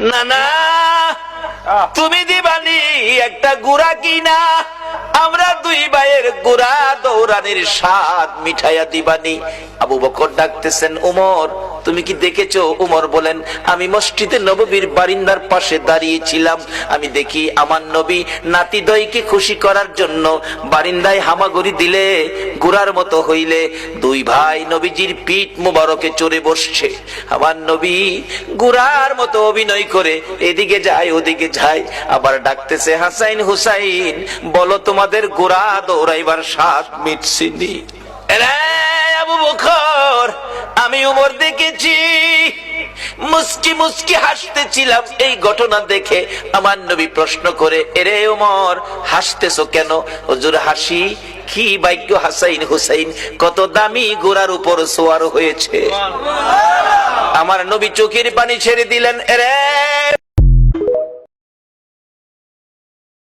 না না, তুমি দিবানি একটা গুড়া কিনা, আমরা দুই ভাইয়ের গুড়া দৌড়ানির স্বাদ মিঠাইয়া দিবানি। আবু বকর ডাকতেছেন, উমর তুমি কি দেখেছো? উমর বলেন, আমি মসজিদে নববীর বারিন্দার পাশে দাঁড়িয়েছিলাম, আমি দেখি আমার নবী নাতিদয়কে খুশি করার জন্য বারিন্দায় হামাগুড়ি দিলে গুড়ার মতো হইলে দুই ভাই নবীজির পিঠ মুবারকে চড়ে বসছে। আমার নবী গুড়ার মতো অভিনয় করে এদিকে যায় ওদিকে যায়, আবার ডাকতেছে, হাসাইন হুসাইন বলো তোমাদের গুড়া দৌড়াইবার স্বাদ মিটছিনি? আবু বকর, আমি উমর দেখেছি, মুস্কি মুস্কি হাসতেছিলাম এই ঘটনা দেখে। আমার নবী প্রশ্ন করে, এরে উমর হাসতেছো কেন? হুজুর হাসি কি ভাগ্য, হাসাইন হুসাইন কত দামি ঘোড়ার উপর সোয়ার হয়েছে। আমার নবী চোখের পানি ছেড়ে দিলেন, এরে